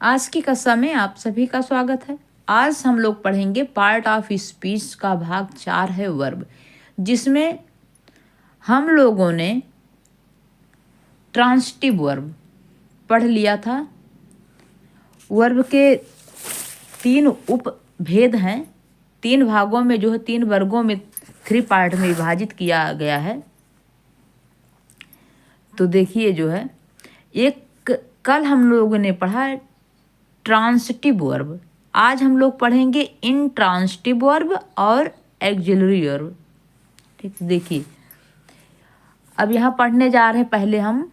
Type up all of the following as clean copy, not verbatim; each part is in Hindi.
आज की कक्षा में आप सभी का स्वागत है। आज हम लोग पढ़ेंगे पार्ट ऑफ स्पीच का भाग 4 है वर्ब, जिसमें हम लोगों ने ट्रांसिटिव वर्ब पढ़ लिया था। वर्ब के 3 उपभेद हैं, 3 भागों में जो है 3 वर्गों में 3 पार्ट में विभाजित किया गया है। तो देखिए जो है एक कल हम लोगों ने पढ़ा ट्रांसिटिव वर्ब, आज हम लोग पढ़ेंगे इंट्रांसिटिव वर्ब और एक्सिलरी वर्ब। ठीक, देखिए अब यहाँ पढ़ने जा रहे हैं पहले हम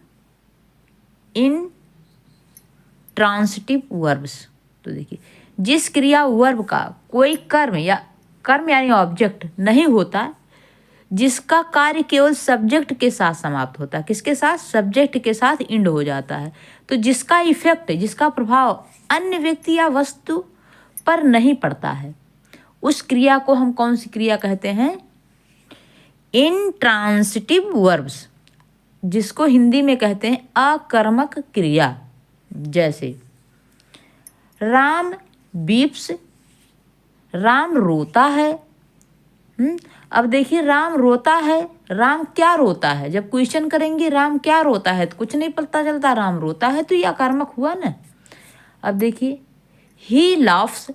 इन ट्रांसिटिव वर्ब्स। तो देखिए जिस क्रिया वर्ब का कोई कर्म यानी ऑब्जेक्ट नहीं होता, जिसका कार्य केवल सब्जेक्ट के साथ समाप्त होता है। किसके साथ? सब्जेक्ट के साथ इंड हो जाता है। तो जिसका इफेक्ट, जिसका प्रभाव अन्य व्यक्ति या वस्तु पर नहीं पड़ता है, उस क्रिया को हम कौन सी क्रिया कहते हैं? इंट्रांसिटिव वर्ब्स, जिसको हिंदी में कहते हैं अकर्मक क्रिया। जैसे राम बीप्स, राम रोता है। अब देखिए राम रोता है, राम क्या रोता है? जब क्वेश्चन करेंगे राम क्या रोता है तो कुछ नहीं पता चलता, राम रोता है तो यह अकर्मक हुआ ना। अब देखिए ही लाफ्स,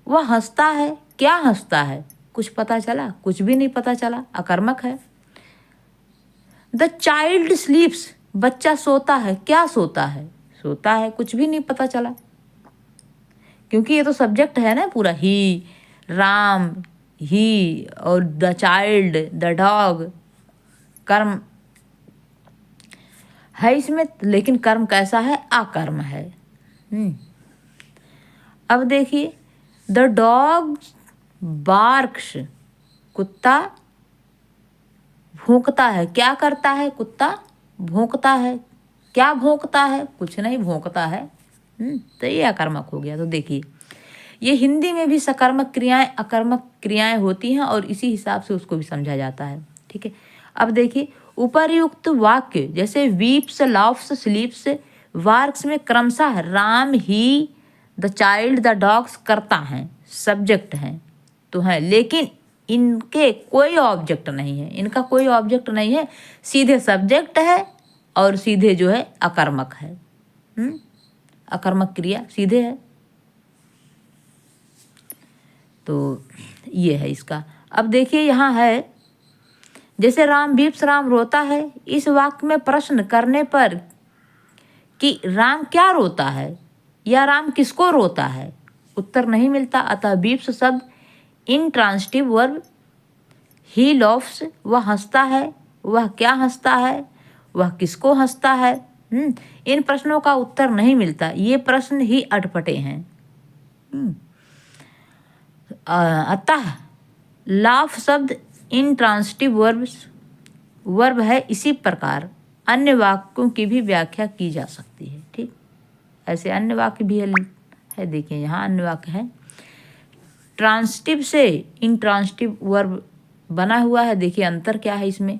वह हंसता है, क्या हंसता है? कुछ पता चला? कुछ भी नहीं पता चला, अकर्मक है। द चाइल्ड स्लीप्स, बच्चा सोता है, क्या सोता है? सोता है, कुछ भी नहीं पता चला, क्योंकि ये तो सब्जेक्ट है ना पूरा, ही, राम, ही और द चाइल्ड, द डॉग, कर्म है इसमें, लेकिन कर्म कैसा है? अकर्म है। अब देखिए द डॉग बार्क्स, कुत्ता भौंकता है, क्या करता है? कुत्ता भौंकता है, क्या भौंकता है? कुछ नहीं भौंकता है। तो ये अकर्मक हो गया। तो देखिए ये हिंदी में भी सकर्मक क्रियाएं अकर्मक क्रियाएं होती हैं और इसी हिसाब से उसको भी समझा जाता है। ठीक है, अब देखिए उपर्युक्त वाक्य जैसे वीप्स, लाफ्स, स्लीप्स, वार्क्स में क्रमशः राम, ही, द चाइल्ड, द डॉग्स करता है, सब्जेक्ट हैं तो हैं, लेकिन इनके कोई ऑब्जेक्ट नहीं है, इनका कोई ऑब्जेक्ट नहीं है, सीधे सब्जेक्ट है और सीधे जो है अकर्मक है। अकर्मक क्रिया सीधे है। तो ये है इसका। अब देखिए यहाँ है जैसे राम बीप्स, राम रोता है। इस वाक्य में प्रश्न करने पर कि राम क्या रोता है या राम किसको रोता है, उत्तर नहीं मिलता, अतः बीप्स शब्द इंट्रांसिटिव वर्ब। ही लॉफ्स, वह हंसता है, वह क्या हंसता है, वह किसको हंसता है। इन प्रश्नों का उत्तर नहीं मिलता, ये प्रश्न ही अटपटे हैं। अतः लाफ शब्द इंट्रांसिटिव वर्ब है। इसी प्रकार अन्य वाक्यों की भी व्याख्या की जा सकती है। ठीक, ऐसे अन्य वाक्य भी है। देखिए यहाँ अन्य वाक्य है, ट्रांसिटिव से इंट्रांसिटिव वर्ब बना हुआ है। देखिए अंतर क्या है इसमें।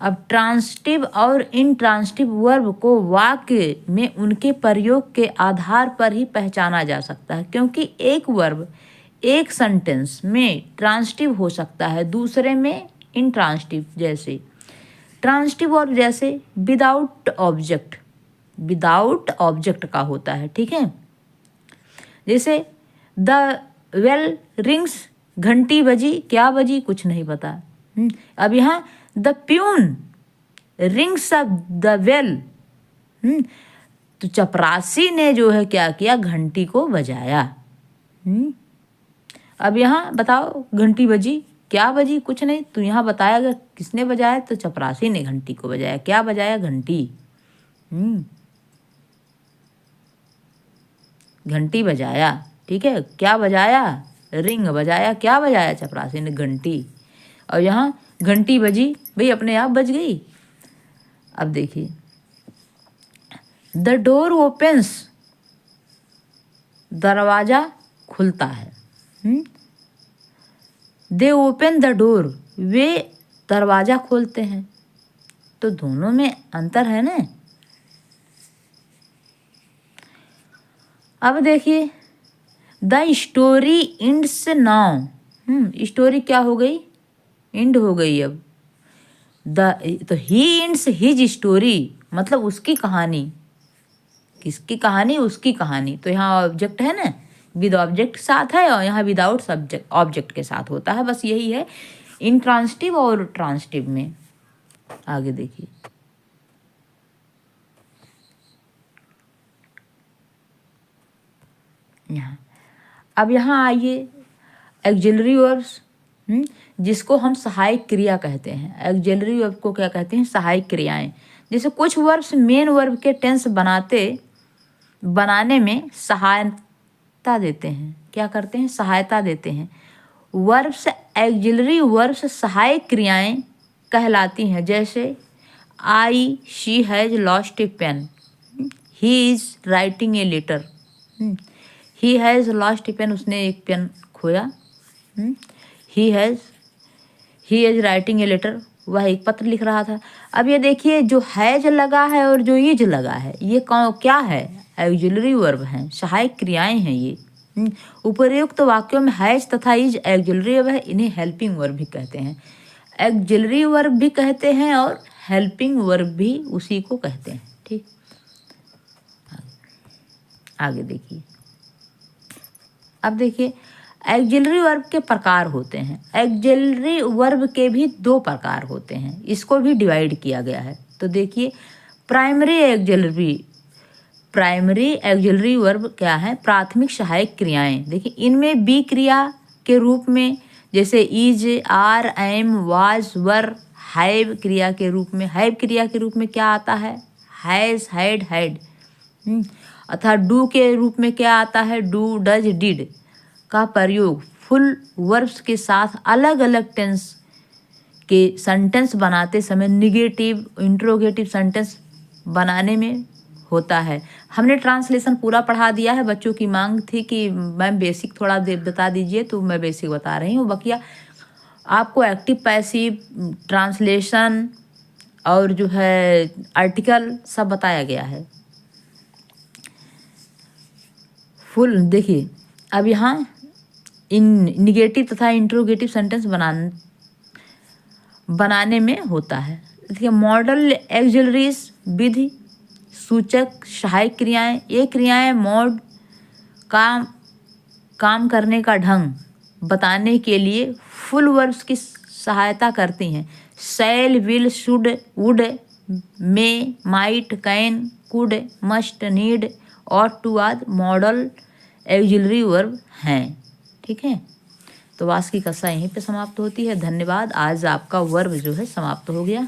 अब ट्रांसिटिव और इंट्रांसिटिव वर्ब को वाक्य में उनके प्रयोग के आधार पर ही पहचाना जा सकता है, क्योंकि एक वर्ब एक सेंटेंस में ट्रांसिटिव हो सकता है, दूसरे में इंट्रांसिटिव। जैसे ट्रांसिटिव वर्ब जैसे विदाउट ऑब्जेक्ट का होता है। ठीक है, जैसे द वेल रिंग्स, घंटी बजी, क्या बजी? कुछ नहीं पता। अब यहाँ the peon rings of the well, तो चपरासी ने जो है क्या किया? घंटी को बजाया। अब यहाँ बताओ घंटी बजी, क्या बजी? कुछ नहीं। तो यहाँ बताया गया किसने बजाया? तो चपरासी ने घंटी को बजाया। क्या बजाया? घंटी। घंटी बजाया। ठीक है, क्या बजाया? रिंग बजाया। क्या बजाया? चपरासी ने घंटी। और यहाँ घंटी बजी, भाई अपने आप बज गई। अब देखिए द डोर ओपन्स, दरवाजा खुलता है। दे ओपन द डोर, वे दरवाजा खोलते हैं। तो दोनों में अंतर है ना। अब देखिए the story ends now. Story क्या हो गई, इंड हो गई। अब द तो ही इंड्स हिज स्टोरी, मतलब उसकी कहानी, किसकी कहानी, उसकी कहानी। तो यहाँ ऑब्जेक्ट है ना, विद ऑब्जेक्ट साथ है, और यहाँ विदाउट सब्जेक्ट ऑब्जेक्ट के साथ होता है, बस यही है इंट्रांसिटिव और ट्रांसिटिव में। आगे देखिए यहाँ, अब यहाँ आइए एक्जिलरी वर्ब्स, जिसको हम सहायक क्रिया कहते हैं। एक्जिलरी वर्ब को क्या कहते हैं, सहायक क्रियाएं। जैसे कुछ वर्ब्स मेन वर्ब के टेंस बनाने में सहायता देते हैं। क्या करते हैं, सहायता देते हैं। वर्ब्स एक्जिलरी वर्ब्स सहायक क्रियाएं कहलाती हैं। जैसे I she has lost a pen, he is writing a letter. He has lost a pen, उसने एक पेन खोया। He is writing a letter, वह एक पत्र लिख रहा था। अब ये देखिए जो हैज लगा है और जो इज लगा है, ये क्या है, एक्जिलरी वर्ब हैं, सहायक क्रियाएं हैं ये। उपर्युक्त वाक्यों में हैज तथा इज एक्जिलरी वर्ब है, इन्हें हेल्पिंग वर्ब भी कहते हैं। एक्जिलरी वर्ब भी कहते हैं और हेल्पिंग वर्ब भी उसी को कहते हैं। ठीक, आगे देखिए। अब देखिए एक्जिलरी वर्ब के प्रकार होते हैं। एक्जिलरी वर्ब के भी 2 प्रकार होते हैं, इसको भी डिवाइड किया गया है। तो देखिए प्राइमरी एक्जिलरी वर्ब क्या है, प्राथमिक सहायक क्रियाएं। देखिए इनमें बी क्रिया के रूप में, जैसे is, are, am, was, were. Have क्रिया के रूप में, क्या आता है, हैज, हैड। अर्थात डू के रूप में क्या आता है, डू, डज, डिड का प्रयोग फुल वर्ब्स के साथ अलग अलग टेंस के सेंटेंस बनाते समय निगेटिव, इंट्रोगेटिव सेंटेंस बनाने में होता है। हमने ट्रांसलेशन पूरा पढ़ा दिया है। बच्चों की मांग थी कि मैम बेसिक थोड़ा बता दीजिए, तो मैं बेसिक बता रही हूँ। बकिया आपको एक्टिव, पैसिव, ट्रांसलेशन और जो है आर्टिकल सब बताया गया है फुल। देखिए अब यहाँ इन निगेटिव तथा इंट्रोगेटिव सेंटेंस बनाने में होता है। देखिए मॉडल एक्जिलरीज, विधि सूचक सहायक क्रियाएं। ये क्रियाएं मोड, काम करने का ढंग बताने के लिए फुल वर्ब्स की सहायता करती हैं। Shall, will, should, would, may, might, can, could, must, need, ought to आदि मॉडल एक्जिलरी वर्ब हैं। ठीक है, तो आज की कक्षा यहीं पे समाप्त होती है। धन्यवाद। आज आपका वर्ब जो है समाप्त हो गया।